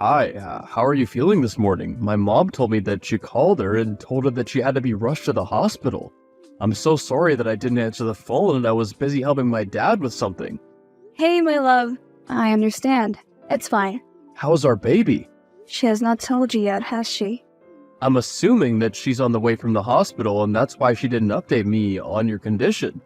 Hi, how are you feeling this morning? My mom told me that you called her and told her that she had to be rushed to the hospital. I'm so sorry that I didn't answer the phone and I was busy helping my dad with something. Hey, my love. I understand. It's fine. How's our baby? She has not told you yet, has she? I'm assuming that she's on the way from the hospital and that's why she didn't update me on your condition.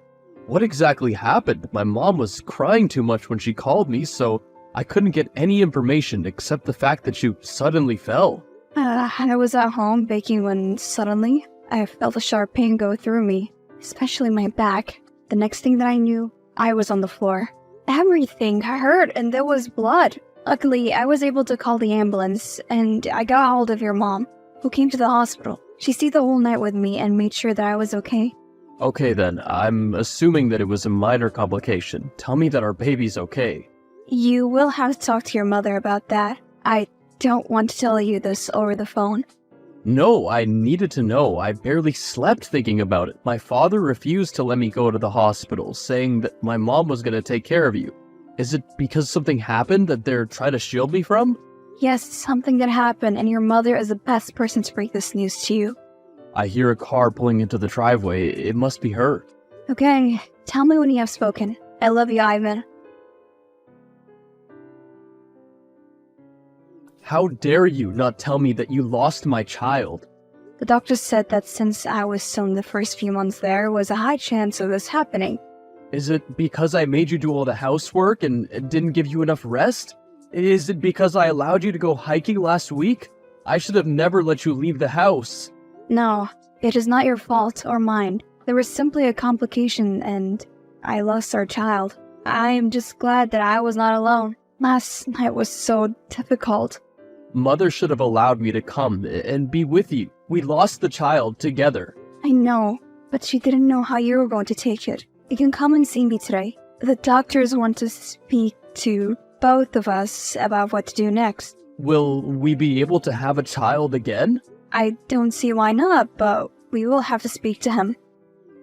What exactly happened? My mom was crying too much when she called me, so I couldn't get any information except the fact that you suddenly fell. I was at home baking when suddenly I felt a sharp pain go through me, especially my back. The next thing that I knew, I was on the floor. Everything hurt and there was blood. Luckily, I was able to call the ambulance and I got hold of your mom, who came to the hospital. She stayed the whole night with me and made sure that I was okay. Okay then, I'm assuming that it was a minor complication. Tell me that our baby's okay. You will have to talk to your mother about that. I don't want to tell you this over the phone. No, I needed to know. I barely slept thinking about it. My father refused to let me go to the hospital, saying that my mom was going to take care of you. Is it because something happened that they're trying to shield me from? Yes, something that happened, and your mother is the best person to break this news to you. I hear a car pulling into the driveway. It must be her. Okay, tell me when you have spoken. I love you, Ivan. How dare you not tell me that you lost my child? The doctor said that since I was still in the first few months there was a high chance of this happening. Is it because I made you do all the housework and didn't give you enough rest? Is it because I allowed you to go hiking last week? I should have never let you leave the house. No, it is not your fault or mine. There was simply a complication and I lost our child. I am just glad that I was not alone. Last night was so difficult. Mother should have allowed me to come and be with you. We lost the child together. I know, but she didn't know how you were going to take it. You can come and see me today. The doctors want to speak to both of us about what to do next. Will we be able to have a child again? I don't see why not, but we will have to speak to him.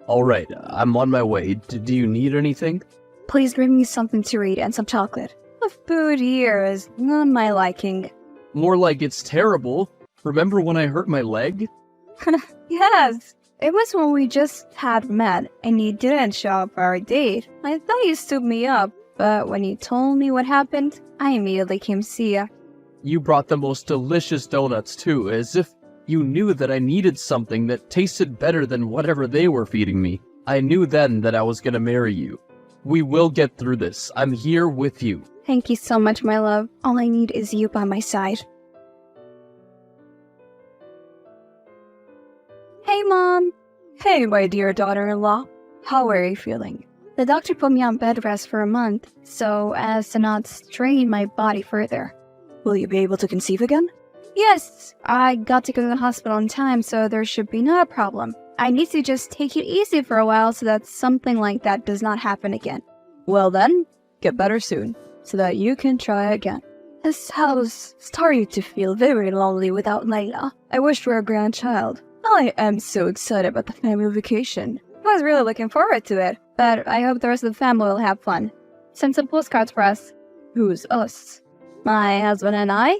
Alright, I'm on my way. Do you need anything? Please bring me something to eat and some chocolate. The food here is not my liking. More like it's terrible. Remember when I hurt my leg? Yes, it was when we just had met and you didn't show up for our date. I thought you stood me up, but when you told me what happened, I immediately came see you. You brought the most delicious donuts too, as if you knew that I needed something that tasted better than whatever they were feeding me. I knew then that I was gonna marry you. We will get through this. I'm here with you. Thank you so much, my love. All I need is you by my side. Hey, Mom. Hey, my dear daughter-in-law. How are you feeling? The doctor put me on bed rest for a month, so as to not strain my body further. Will you be able to conceive again? Yes, I got to go to the hospital in time, so there should be no problem. I need to just take it easy for a while so that something like that does not happen again. Well then, get better soon, so that you can try again. This house started to feel very lonely without Layla. I wish for a grandchild. I am so excited about the family vacation. I was really looking forward to it, but I hope the rest of the family will have fun. Send some postcards for us. Who's us? My husband and I?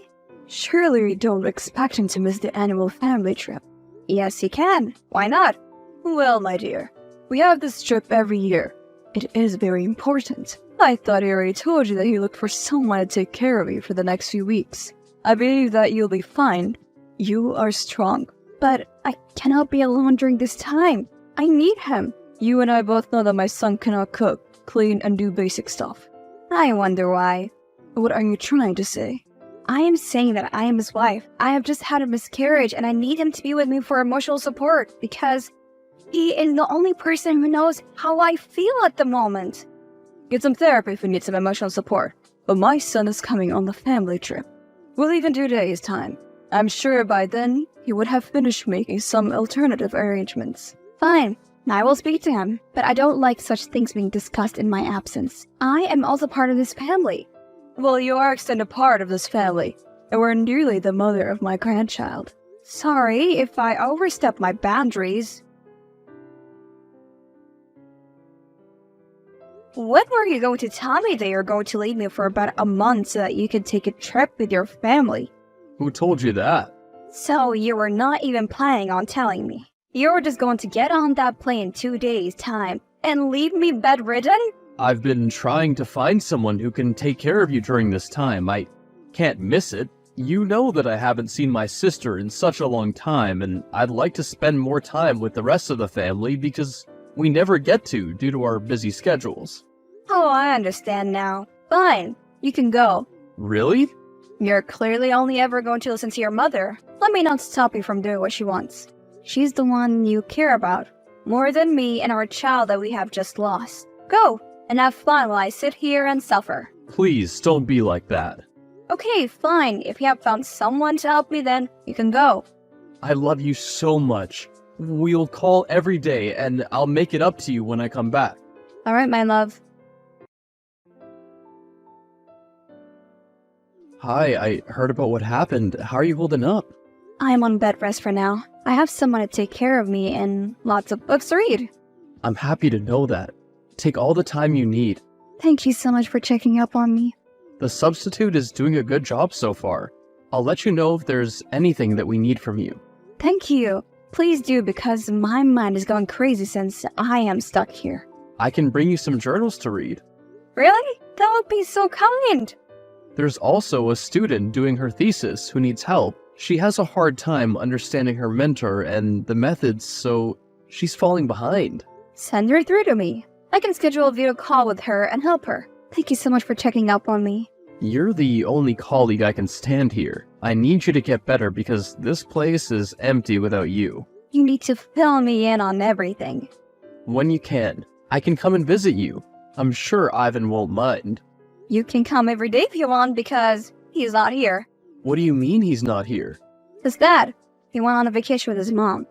Surely we don't expect him to miss the annual family trip. Yes, he can. Why not? Well, my dear, we have this trip every year. It is very important. I thought he already told you that he looked for someone to take care of you for the next few weeks. I believe that you'll be fine. You are strong. But I cannot be alone during this time. I need him. You and I both know that my son cannot cook, clean, and do basic stuff. I wonder why. What are you trying to say? I am saying that I am his wife. I have just had a miscarriage and I need him to be with me for emotional support because he is the only person who knows how I feel at the moment. Get some therapy if you need some emotional support. But my son is coming on the family trip. We'll leave in 2 days' time. I'm sure by then he would have finished making some alternative arrangements. Fine. I will speak to him, but I don't like such things being discussed in my absence. I am also part of this family. Well, you are extended part of this family, and we're nearly the mother of my grandchild. Sorry if I overstep my boundaries. When were you going to tell me that you're going to leave me for about a month so that you can take a trip with your family? Who told you that? So you were not even planning on telling me. You were just going to get on that plane in 2 days' time and leave me bedridden? I've been trying to find someone who can take care of you during this time. I can't miss it. You know that I haven't seen my sister in such a long time, and I'd like to spend more time with the rest of the family because we never get to due to our busy schedules. Oh, I understand now. Fine, you can go. Really? You're clearly only ever going to listen to your mother. Let me not stop you from doing what she wants. She's the one you care about, more than me and our child that we have just lost. Go, and have fun while I sit here and suffer. Please, don't be like that. Okay, fine. If you have found someone to help me, then you can go. I love you so much. We'll call every day, and I'll make it up to you when I come back. Alright, my love. Hi, I heard about what happened. How are you holding up? I'm on bed rest for now. I have someone to take care of me and lots of books to read. I'm happy to know that. Take all the time you need. Thank you so much for checking up on me. The substitute is doing a good job so far. I'll let you know if there's anything that we need from you. Thank you. Please do, because my mind is going crazy since I am stuck here. I can bring you some journals to read. Really? That would be so kind. There's also a student doing her thesis who needs help. She has a hard time understanding her mentor and the methods, so she's falling behind. Send her through to me. I can schedule a video call with her and help her. Thank you so much for checking up on me. You're the only colleague I can stand here. I need you to get better because this place is empty without you. You need to fill me in on everything. When you can, I can come and visit you. I'm sure Ivan won't mind. You can come every day if you want because he's not here. What do you mean he's not here? His dad. He went on a vacation with his mom.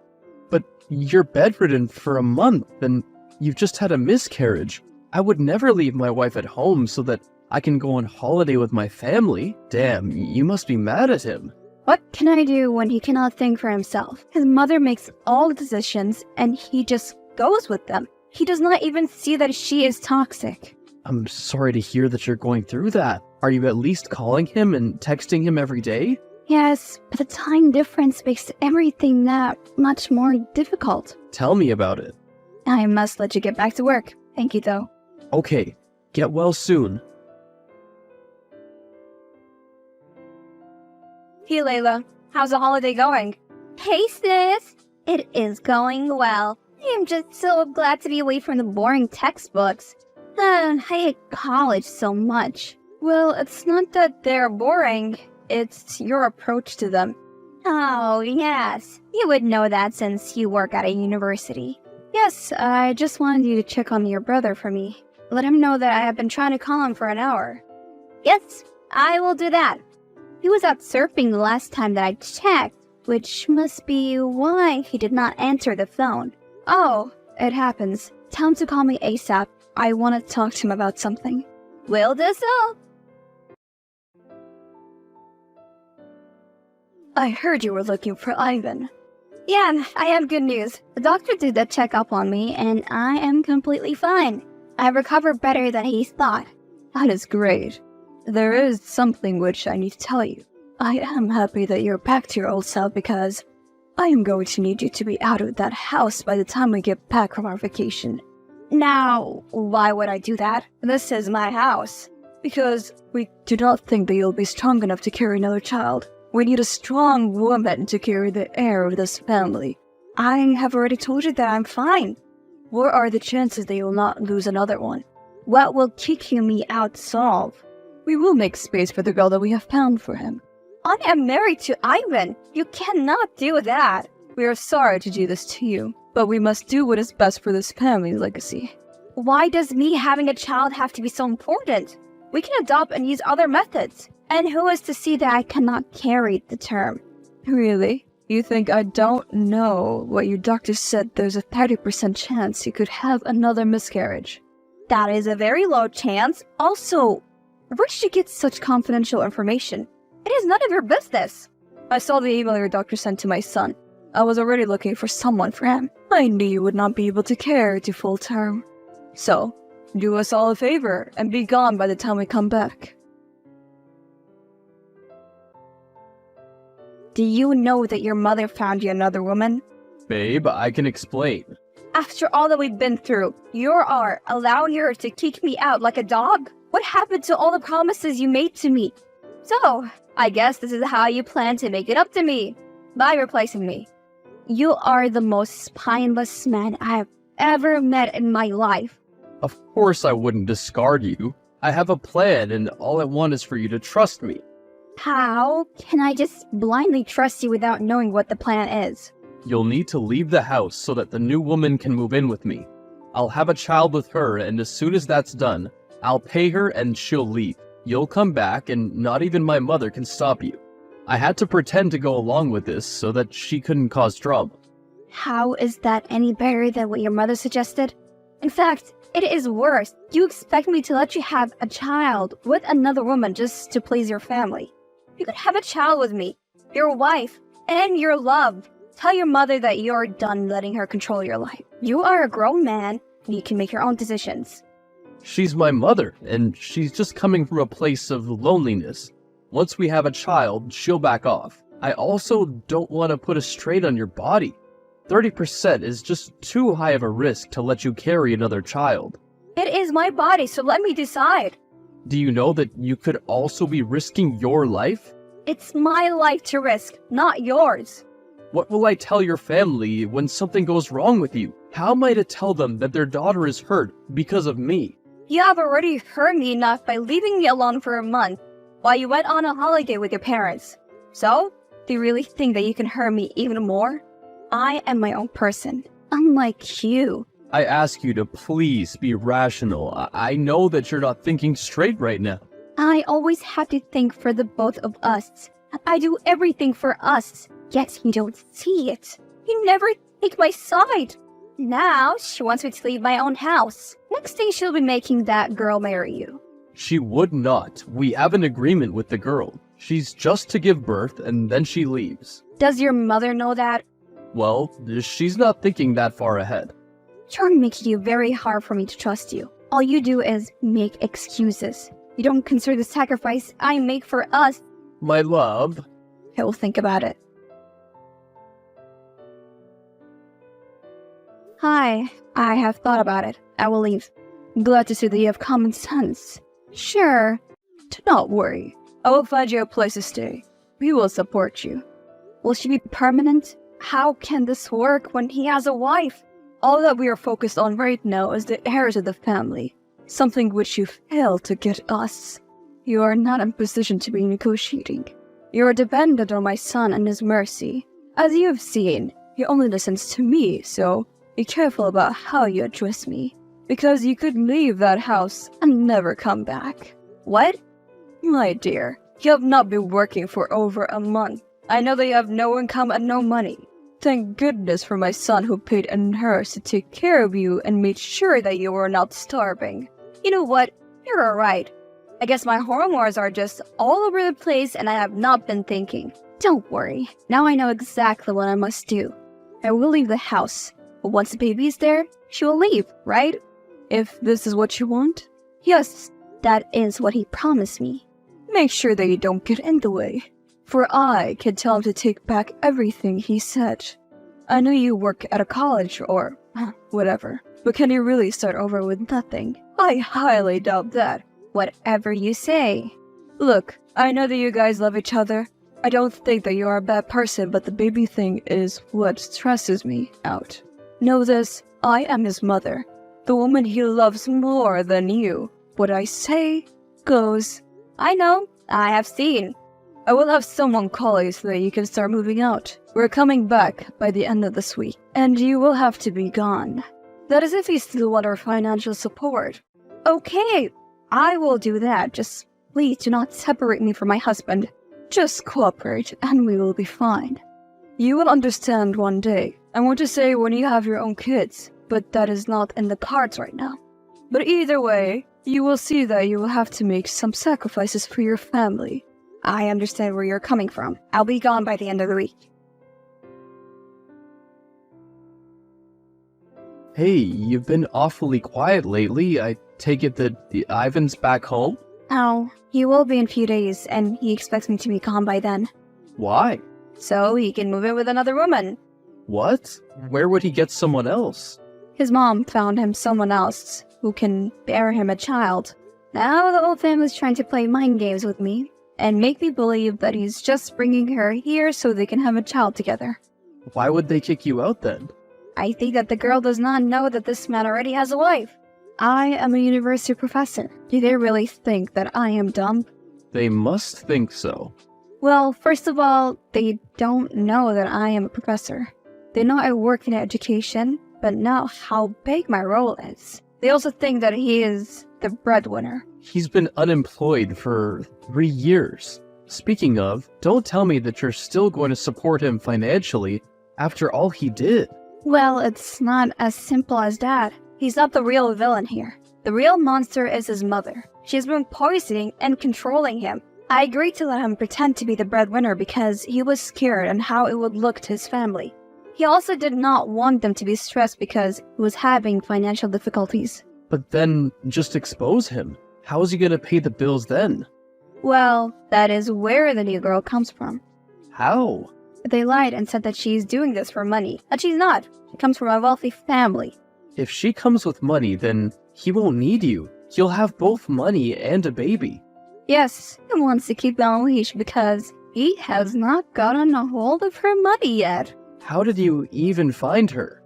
But you're bedridden for a month and you've just had a miscarriage. I would never leave my wife at home so that I can go on holiday with my family. Damn, you must be mad at him. What can I do when he cannot think for himself? His mother makes all the decisions and he just goes with them. He does not even see that she is toxic. I'm sorry to hear that you're going through that. Are you at least calling him and texting him every day? Yes, but the time difference makes everything that much more difficult. Tell me about it. I must let you get back to work. Thank you, though. Okay, get well soon. Hey, Layla. How's the holiday going? Hey, sis. It is going well. I am just so glad to be away from the boring textbooks. I hate college so much. Well, it's not that they're boring. It's your approach to them. Oh, yes. You would know that since you work at a university. Yes, I just wanted you to check on your brother for me. Let him know that I have been trying to call him for an hour. Yes, I will do that. He was out surfing the last time that I checked, which must be why he did not answer the phone. Oh, it happens. Tell him to call me ASAP. I want to talk to him about something. Will do so. I heard you were looking for Ivan. Yeah, I have good news. The doctor did a checkup on me, and I am completely fine. I recovered better than he thought. That is great. There is something which I need to tell you. I am happy that you're back to your old self because I am going to need you to be out of that house by the time we get back from our vacation. Now, why would I do that? This is my house. Because we do not think that you'll be strong enough to carry another child. We need a strong woman to carry the heir of this family. I have already told you that I'm fine. What are the chances that you'll not lose another one? What will kicking me out solve? We will make space for the girl that we have found for him. I am married to Ivan. You cannot do that. We are sorry to do this to you, but we must do what is best for this family's legacy. Why does me having a child have to be so important? We can adopt and use other methods. And who is to see that I cannot carry the term? Really? You think I don't know what your doctor said there's a 30% chance you could have another miscarriage? That is a very low chance. Also, where did you get such confidential information? It is none of your business. I saw the email your doctor sent to my son. I was already looking for someone for him. I knew you would not be able to carry to full term. So, Do us all a favor and be gone by the time we come back. Do you know that your mother found you another woman? Babe, I can explain. After all that we've been through, you are allowing her to kick me out like a dog? What happened to all the promises you made to me? So, I guess this is how you plan to make it up to me, by replacing me. You are the most spineless man I have ever met in my life. Of course I wouldn't discard you. I have a plan, and all I want is for you to trust me. How can I just blindly trust you without knowing what the plan is? You'll need to leave the house so that the new woman can move in with me. I'll have a child with her, and as soon as that's done, I'll pay her and she'll leave. You'll come back, and not even my mother can stop you. I had to pretend to go along with this so that she couldn't cause trouble. How is that any better than what your mother suggested? In fact, it is worse. You expect me to let you have a child with another woman just to please your family. You could have a child with me, your wife, and your love. Tell your mother that you're done letting her control your life. You are a grown man, and you can make your own decisions. She's my mother, and she's just coming from a place of loneliness. Once we have a child, she'll back off. I also don't want to put a strain on your body. 30% is just too high of a risk to let you carry another child. It is my body, so let me decide. Do you know that you could also be risking your life? It's my life to risk, not yours. What will I tell your family when something goes wrong with you? How am I to tell them that their daughter is hurt because of me? You have already hurt me enough by leaving me alone for a month while you went on a holiday with your parents. So, do you really think that you can hurt me even more? I am my own person, unlike you. I ask you to please be rational. I know that you're not thinking straight right now. I always have to think for the both of us. I do everything for us, yet you don't see it. You never take my side. Now, she wants me to leave my own house. Next thing she'll be making that girl marry you. She would not. We have an agreement with the girl. She's just to give birth and then she leaves. Does your mother know that? Well, she's not thinking that far ahead. You're making it very hard for me to trust you. All you do is make excuses. You don't consider the sacrifice I make for us. My love. I will think about it. Hi, I have thought about it. I will leave. Glad to see that you have common sense. Sure. Do not worry. I will find you a place to stay. We will support you. Will she be permanent? How can this work when he has a wife? All that we are focused on right now is the heirs of the family, something which you failed to get us. You are not in position to be negotiating. You are dependent on my son and his mercy. As you have seen, he only listens to me, so be careful about how you address me, because you could leave that house and never come back. What? My dear, you have not been working for over a month. I know that you have no income and no money. Thank goodness for my son who paid a nurse to take care of you and made sure that you were not starving. You know what? You're alright. I guess my hormones are just all over the place and I have not been thinking. Don't worry. Now I know exactly what I must do. I will leave the house. But once the baby is there, she will leave, right? If this is what you want, Yes, that is what he promised me. make sure that you don't get in the way. For I can tell him to take back everything he said. I know you work at a college or whatever, but can you really start over with nothing? I highly doubt that. Whatever you say. Look, I know that you guys love each other. I don't think that you are a bad person, but the baby thing is what stresses me out. Know this, I am his mother, the woman he loves more than you. What I say goes. I know. I have seen. I will have someone call you so that you can start moving out. We're coming back by the end of this week, and you will have to be gone. That is if you still want our financial support. Okay, I will do that. Just please do not separate me from my husband. Just cooperate, and we will be fine. You will understand one day. I want to say when you have your own kids, but that is not in the cards right now. But either way, you will see that you will have to make some sacrifices for your family. I understand where you're coming from. I'll be gone by the end of the week. Hey, you've been awfully quiet lately. I take it that Ivan's back home? Oh, he will be in a few days, and he expects me to be gone by then. Why? So he can move in with another woman. What? Where would he get someone else? His mom found him someone else who can bear him a child. Now the whole family's trying to play mind games with me and make me believe that he's just bringing her here so they can have a child together. Why would they kick you out then? I think that the girl does not know that this man already has a wife. I am a university professor. Do they really think that I am dumb? They must think so. Well, first of all, they don't know that I am a professor. They know I work in education, but not how big my role is. They also think that he is the breadwinner. He's been unemployed for 3 years. Speaking of, don't tell me that you're still going to support him financially after all he did. Well, it's not as simple as that. He's not the real villain here. The real monster is his mother. She's been poisoning and controlling him. I agreed to let him pretend to be the breadwinner because he was scared on how it would look to his family. He also did not want them to be stressed because he was having financial difficulties. But then just expose him. How is he going to pay the bills then? Well, that is where the new girl comes from. How? They lied and said that she's doing this for money, and she's not. She comes from a wealthy family. If she comes with money, then he won't need you. He'll have both money and a baby. Yes, he wants to keep on leash because he has not gotten a hold of her money yet. How did you even find her?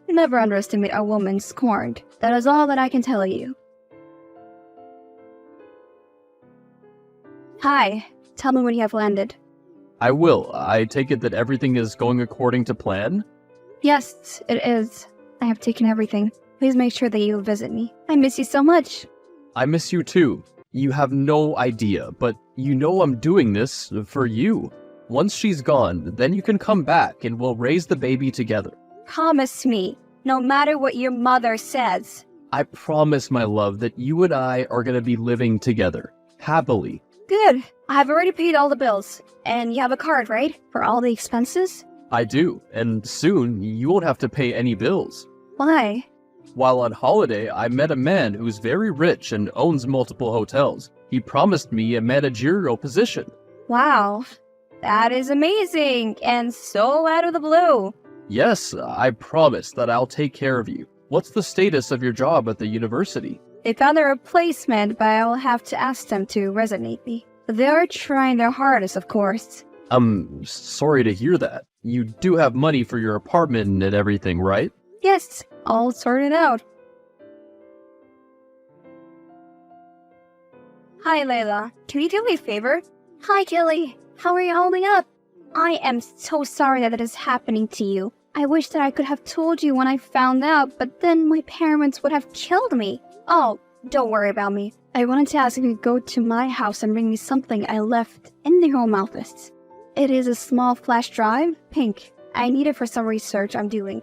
Never underestimate a woman scorned. That is all that I can tell you. Hi, tell me when you have landed. I will. I take it that everything is going according to plan? Yes, it is. I have taken everything. Please make sure that you visit me. I miss you so much. I miss you too. You have no idea, but you know I'm doing this for you. Once she's gone, then you can come back and we'll raise the baby together. Promise me, no matter what your mother says. I promise, my love, that you and I are going to be living together. Happily. Good. I have already paid all the bills. And you have a card, right? For all the expenses? I do, and soon you won't have to pay any bills. Why? While on holiday, I met a man who's very rich and owns multiple hotels. He promised me a managerial position. Wow. That is amazing and so out of the blue. Yes, I promise that I'll take care of you. What's the status of your job at the university? They found a replacement, but I will have to ask them to resonate me. They are trying their hardest, of course. I'm sorry to hear that. You do have money for your apartment and everything, right? Yes, all sorted out. Hi, Layla. Can you do me a favor? Hi, Gilly. How are you holding up? I am so sorry that it is happening to you. I wish that I could have told you when I found out, but then my parents would have killed me. Oh, don't worry about me. I wanted to ask if you could go to my house and bring me something I left in the home office. It is a small flash drive, pink. I need it for some research I'm doing.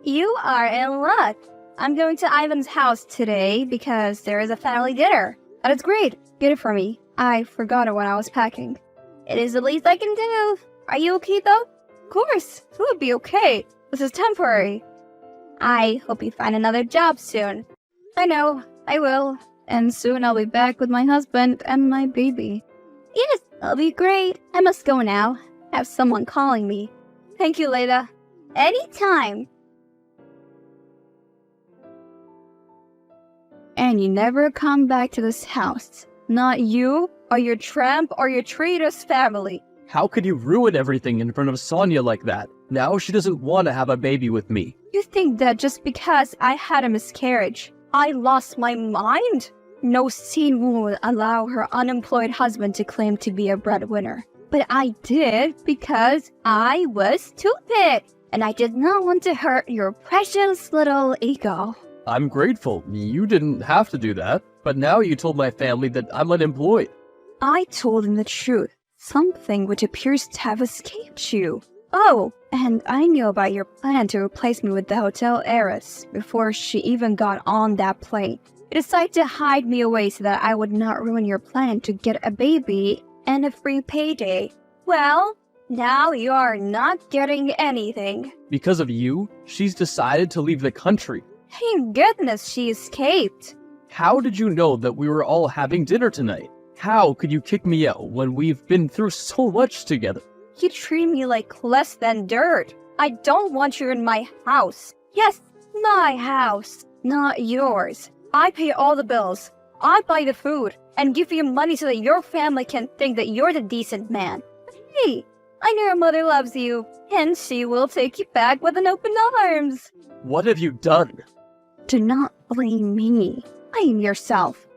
You are in luck. I'm going to Ivan's house today because there is a family dinner. That is great. Get it for me. I forgot it when I was packing. It is the least I can do. Are you okay though? Of course. It would be okay. This is temporary. I hope you find another job soon. I know. I will. And soon I'll be back with my husband and my baby. Yes, that'll be great. I must go now. I have someone calling me. Thank you, Layla. Anytime. And you never come back to this house. Not you, or your tramp, or your traitorous family. How could you ruin everything in front of Sonia like that? Now she doesn't want to have a baby with me. You think that just because I had a miscarriage, I lost my mind? No sane woman would allow her unemployed husband to claim to be a breadwinner. But I did because I was stupid, and I did not want to hurt your precious little ego. I'm grateful. You didn't have to do that, but now you told my family that I'm unemployed. I told them the truth, something which appears to have escaped you. Oh, and I knew about your plan to replace me with the hotel heiress before she even got on that plane. You decided to hide me away so that I would not ruin your plan to get a baby and a free payday. Well, now you are not getting anything. Because of you, she's decided to leave the country. Thank goodness she escaped. How did you know that we were all having dinner tonight? How could you kick me out when we've been through so much together? You treat me like less than dirt. I don't want you in my house. Yes, my house, not yours. I pay all the bills. I buy the food and give you money so that your family can think that you're the decent man. But hey, I know your mother loves you, and she will take you back with an open arms. What have you done? Do not blame me. Blame yourself.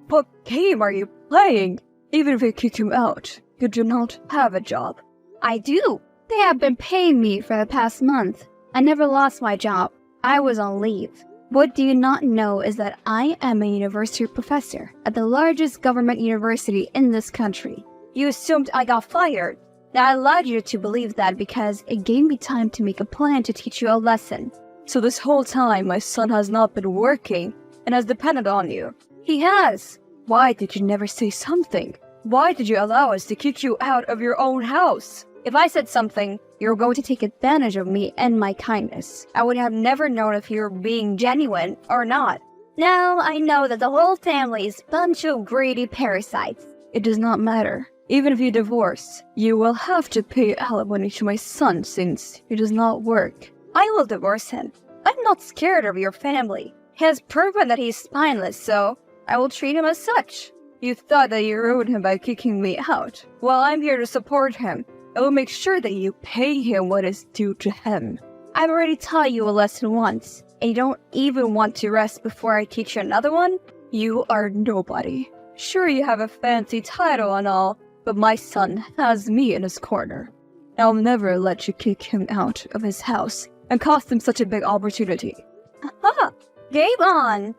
What game are you playing? Even if you kick him out, you do not have a job. I do. They have been paying me for the past month. I never lost my job. I was on leave. What do you not know is that I am a university professor at the largest government university in this country. You assumed I got fired. I allowed you to believe that because it gave me time to make a plan to teach you a lesson. So this whole time my son has not been working and has depended on you. He has. Why did you never say something? Why did you allow us to kick you out of your own house? If I said something, you were going to take advantage of me and my kindness. I would have never known if you were being genuine or not. Now I know that the whole family is a bunch of greedy parasites. It does not matter. Even if you divorce, you will have to pay alimony to my son since he does not work. I will divorce him. I'm not scared of your family. He has proven that he's spineless, so I will treat him as such. You thought that you ruined him by kicking me out. Well, I'm here to support him. I will make sure that you pay him what is due to him. I've already taught you a lesson once, and you don't even want to rest before I teach you another one? You are nobody. Sure, you have a fancy title and all, but my son has me in his corner. I'll never let you kick him out of his house and cost him such a big opportunity. Aha! Game on!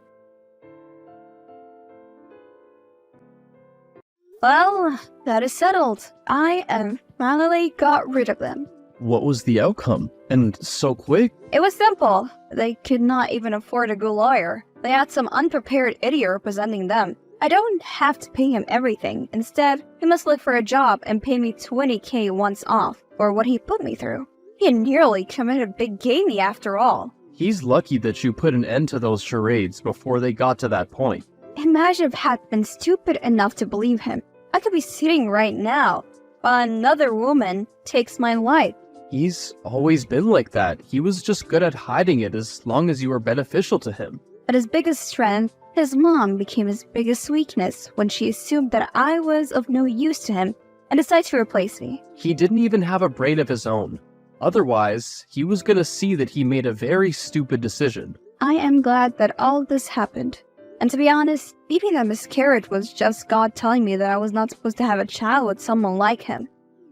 Well, that is settled. I am finally got rid of them. What was the outcome? And so quick? It was simple. They could not even afford a good lawyer. They had some unprepared idiot representing them. I don't have to pay him everything. Instead, he must look for a job and pay me $20,000 once off for what he put me through. He nearly committed a big gamey after all. He's lucky that you put an end to those charades before they got to that point. Imagine if I had been stupid enough to believe him. I could be sitting right now, while another woman takes my life. He's always been like that. He was just good at hiding it as long as you were beneficial to him. But his biggest strength, his mom became his biggest weakness when she assumed that I was of no use to him and decided to replace me. He didn't even have a brain of his own. Otherwise, he was gonna see that he made a very stupid decision. I am glad that all of this happened. And to be honest, maybe that miscarriage was just God telling me that I was not supposed to have a child with someone like him.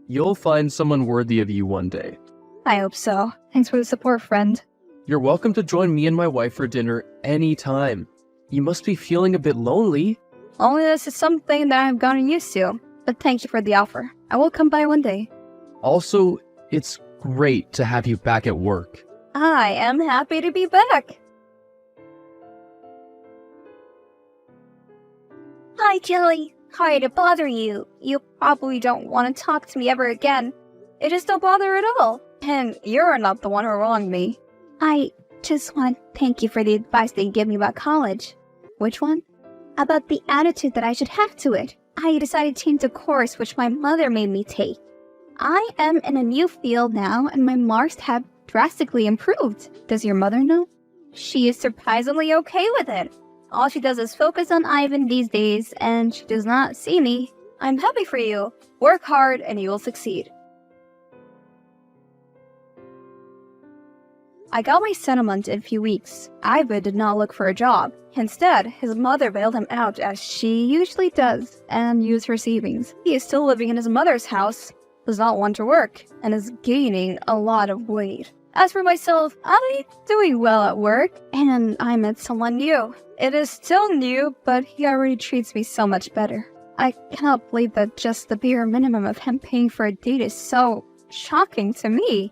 You'll find someone worthy of you one day. I hope so. Thanks for the support, friend. You're welcome to join me and my wife for dinner anytime. You must be feeling a bit lonely. Only this is something that I've gotten used to. But thank you for the offer. I will come by one day. Also, it's great to have you back at work. I am happy to be back. Hi, Kelly. Sorry to bother you. You probably don't want to talk to me ever again. It is no bother at all. And you're not the one who wronged me. I just want to thank you for the advice that you gave me about college. Which one? About the attitude that I should have to it. I decided to change the course which my mother made me take. I am in a new field now and my marks have drastically improved. Does your mother know? She is surprisingly okay with it. All she does is focus on Ivan these days and she does not see me. I'm happy for you. Work hard and you will succeed. I got my settlement in a few weeks. Ivan did not look for a job. Instead, his mother bailed him out as she usually does and used her savings. He is still living in his mother's house, does not want to work, and is gaining a lot of weight. As for myself, I'm doing well at work, and I met someone new. It is still new, but he already treats me so much better. I cannot believe that just the bare minimum of him paying for a date is so shocking to me.